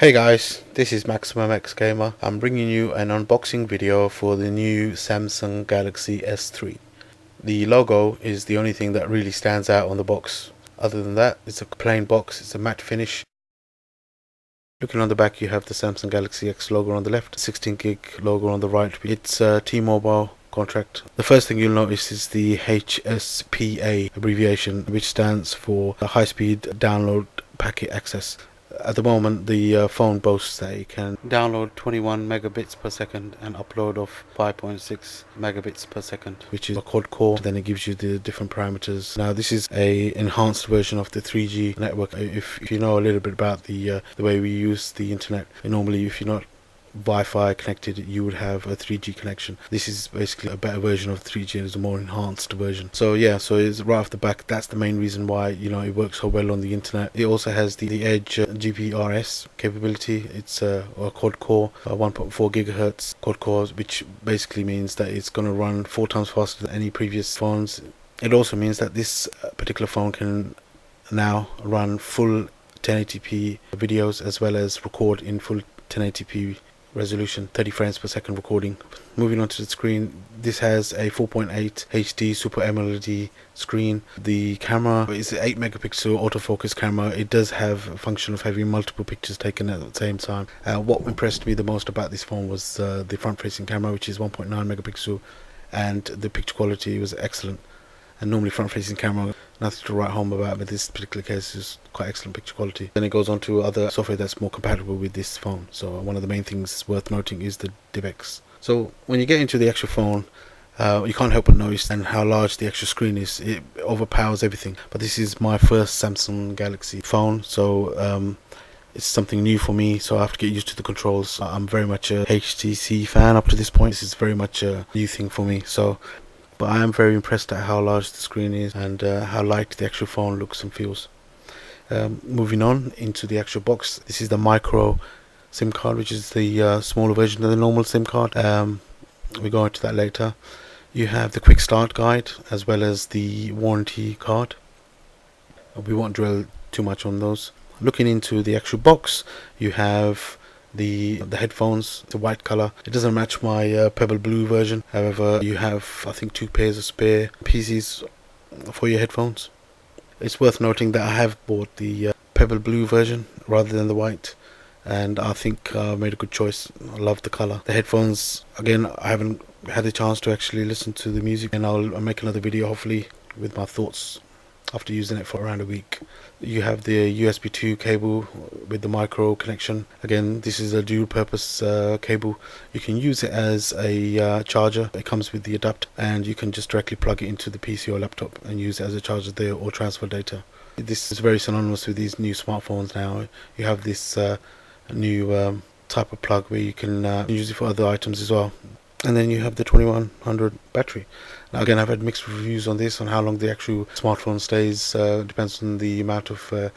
Hey guys, this is Maximum X Gamer. I'm bringing you an unboxing video for the new Samsung Galaxy S3. The logo is the only thing that really stands out on the box. Other than that, it's a plain box, it's a matte finish. Looking on the back, you have the Samsung Galaxy X logo on the left, 16 gig logo on the right. It's a T-Mobile contract. The first thing you'll notice is the HSPA abbreviation, which stands for High Speed Download Packet Access. At the moment, the phone boasts that it can download 21 megabits per second and upload of 5.6 megabits per second, which is a quad core. Then it gives you the different parameters. Now, this is a enhanced version of the 3G network. If you know a little bit about the way we use the internet, normally if you're not Wi-Fi connected, you would have a 3G connection. This is basically a better version of 3G and is a more enhanced version. So yeah, so it's right off the back, that's the main reason why it works so well on the internet. It also has the Edge GPRS capability. It's a quad core, 1.4 gigahertz quad core, which basically means that it's going to run 4 times faster than any previous phones. It also means that this particular phone can now run full 1080p videos as well as record in full 1080p resolution, 30 frames per second recording. Moving on to the screen, this has a 4.8 HD Super AMOLED screen. The camera is an 8 megapixel autofocus camera. It does have a function of having multiple pictures taken at the same time. What impressed me the most about this phone was the front facing camera, which is 1.9 megapixel, and the picture quality was excellent. And normally front facing camera, nothing to write home about, but this particular case is quite excellent picture quality. Then it goes on to other software that's more compatible with this phone. So one of the main things worth noting is the DivX. So when you get into the actual phone, you can't help but notice and how large the actual screen is. It overpowers everything. But this is my first Samsung Galaxy phone, so it's something new for me, so I have to get used to the controls. I'm very much a HTC fan up to this point. This is very much a new thing for me. But I am very impressed at how large the screen is and how light the actual phone looks and feels. Moving on into the actual box, this is the micro SIM card, which is the smaller version of the normal SIM card. We go into that later. You have the quick start guide as well as the warranty card. We won't dwell too much on those. Looking into the actual box, you have the headphones, the white color. It doesn't match my pebble blue version. However, you have, I think, 2 pairs of spare pieces for your headphones. It's worth noting that I have bought the pebble blue version rather than the white, and I think I made a good choice. I love the color. The headphones, again, I haven't had the chance to actually listen to the music, and I'll make another video hopefully with my thoughts after using it for around a week. You have the USB 2 cable with the micro connection. Again, this is a dual purpose cable. You can use it as a charger. It comes with the adapter, and you can just directly plug it into the PC or laptop and use it as a charger there or transfer data. This is very synonymous with these new smartphones now. You have this new type of plug where you can use it for other items as well. And then you have the 2100 battery. Now again, I've had mixed reviews on this, on how long the actual smartphone stays. Depends on the amount of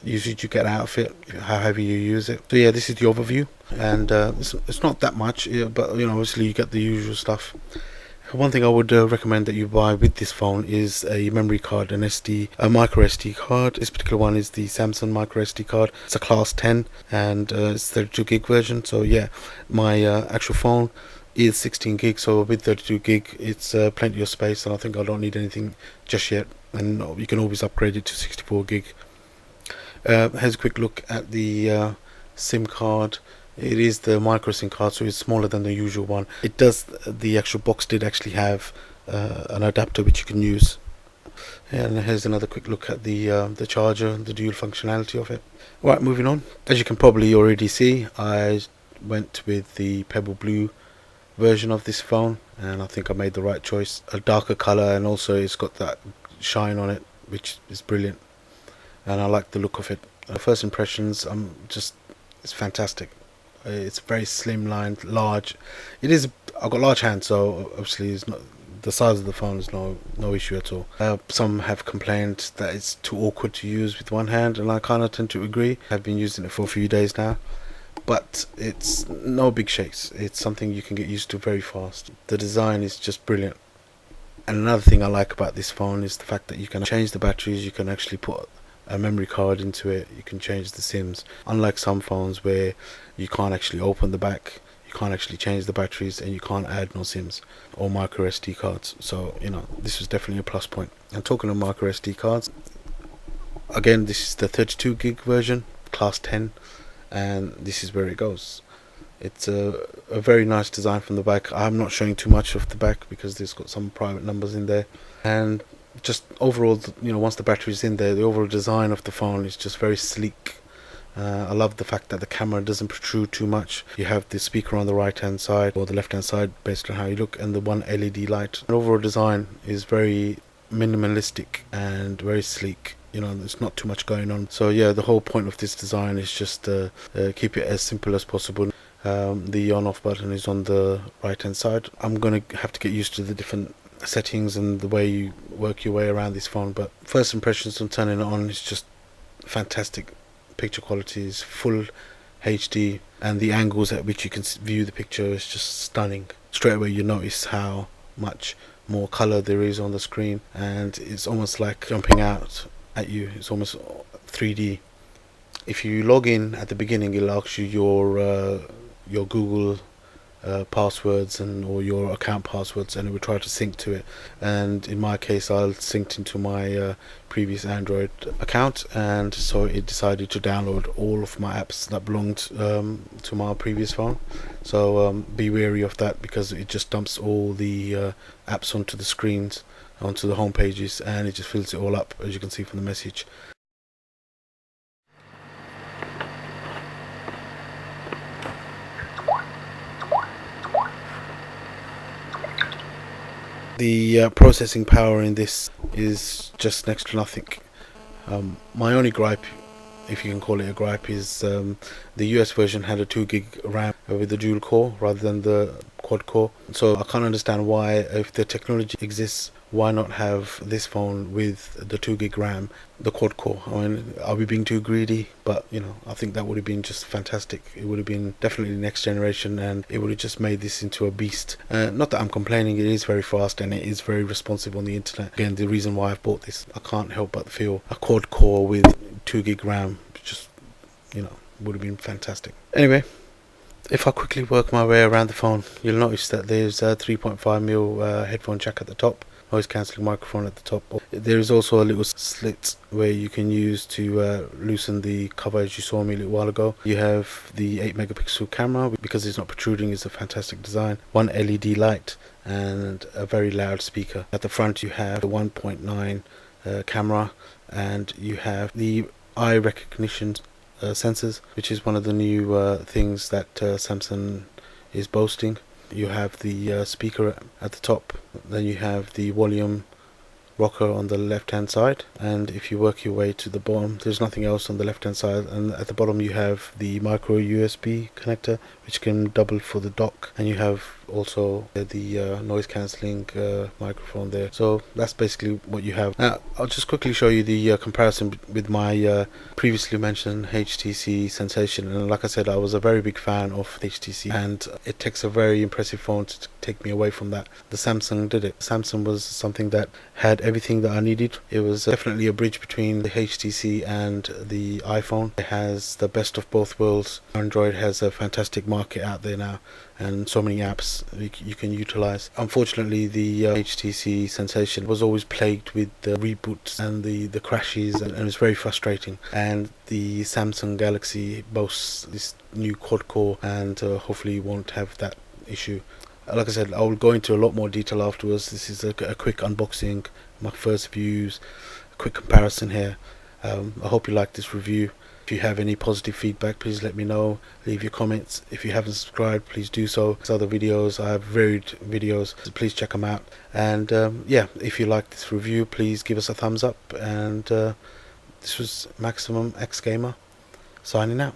usage you get out of it, how heavy you use it. So yeah, this is the overview, and it's not that much, but obviously you get the usual stuff. One thing I would recommend that you buy with this phone is a memory card, a micro SD card. This particular one is the Samsung micro SD card. It's a class 10, and it's 32 gig version. So yeah, my actual phone is 16 gig, so with 32 gig it's plenty of space, and I think I don't need anything just yet, and you can always upgrade it to 64 gig. Here's a quick look at the SIM card. It is the micro SIM card, so it's smaller than the usual one. The actual box did actually have an adapter which you can use. And here's another quick look at the charger, the dual functionality of it. Right, moving on. As you can probably already see, I went with the pebble blue version of this phone, and I think I made the right choice. A darker color, and also it's got that shine on it, which is brilliant, and I like the look of it. First impressions, it's fantastic. It's very slimline, large. I've got large hands, so obviously it's not, the size of the phone is no issue at all. Some have complained that it's too awkward to use with one hand, and I kind of tend to agree. I've been using it for a few days now, but it's no big shakes. It's something you can get used to very fast. The design is just brilliant. And another thing I like about this phone is the fact that you can change the batteries. You can actually put a memory card into it, you can change the SIMs. Unlike some phones where you can't actually open the back, you can't actually change the batteries, and you can't add no SIMs or micro SD cards. So this was definitely a plus point. And talking of micro SD cards, again, this is the 32 gig version, class 10, and this is where it goes. It's a very nice design from the back. I'm not showing too much of the back because there's got some private numbers in there, and just overall, once the battery is in there, the overall design of the phone is just very sleek. I love the fact that the camera doesn't protrude too much. You have the speaker on the right hand side or the left hand side based on how you look, and the one LED light. The overall design is very minimalistic and very sleek. There's not too much going on. So yeah, the whole point of this design is just keep it as simple as possible. The on-off button is on the right hand side. I'm gonna have to get used to the different settings and the way you work your way around this phone, but first impressions on turning it on is just fantastic. Picture quality is full HD, and the angles at which you can view the picture is just stunning. Straight away you notice how much more color there is on the screen, and it's almost like jumping out at you. It's almost 3D. If you log in at the beginning, it asks you your Google passwords or your account passwords, and it will try to sync to it. And in my case, I synced into my previous Android account, and so it decided to download all of my apps that belonged to my previous phone. So be wary of that, because it just dumps all the apps onto the screens, onto the home pages, and it just fills it all up, as you can see from the message. The processing power in this is just next to nothing. My only gripe, if you can call it a gripe, is the US version had a 2 gig RAM with the dual core rather than the quad core. So I can't understand why, if the technology exists, why not have this phone with the 2 gig RAM, the quad core? I mean, are we being too greedy? But I think that would have been just fantastic. It would have been definitely next generation, and it would have just made this into a beast. Not that I'm complaining, it is very fast and it is very responsive on the internet. Again, the reason why I've bought this, I can't help but feel a quad core with 2 gig RAM just would have been fantastic. Anyway, if I quickly work my way around the phone, you'll notice that there's a 3.5mm headphone jack at the top, noise cancelling microphone at the top. There is also a little slit where you can use to loosen the cover, as you saw me a little while ago. You have the 8 megapixel camera, because it's not protruding, is a fantastic design. One LED light and a very loud speaker. At the front you have the 1.9 camera, and you have the eye recognition sensors, which is one of the new things that Samsung is boasting. You have the speaker at the top, then you have the volume rocker on the left hand side, and if you work your way to the bottom, there's nothing else on the left hand side, and at the bottom you have the micro USB connector, which can double for the dock, and you have also the noise cancelling microphone there. So that's basically what you have. Now I'll just quickly show you the comparison with my previously mentioned HTC Sensation, and like I said, I was a very big fan of HTC, and it takes a very impressive phone to take me away from that. The Samsung did it. Samsung was something that had everything that I needed. It was definitely a bridge between the HTC and the iPhone. It has the best of both worlds. Android has a fantastic market out there now, and so many apps you can utilize. Unfortunately, the HTC Sensation was always plagued with the reboots and the crashes, and it's very frustrating. And the Samsung Galaxy boasts this new quad core, and hopefully won't have that issue. Like I said, I will go into a lot more detail afterwards. This is a quick unboxing, my first views, a quick comparison here. I hope you like this review. If you have any positive feedback, please let me know. Leave your comments. If you haven't subscribed, please do so. There's other videos. I have varied videos, so please check them out. And yeah, if you like this review, please give us a thumbs up. And this was Maximum X Gamer signing out.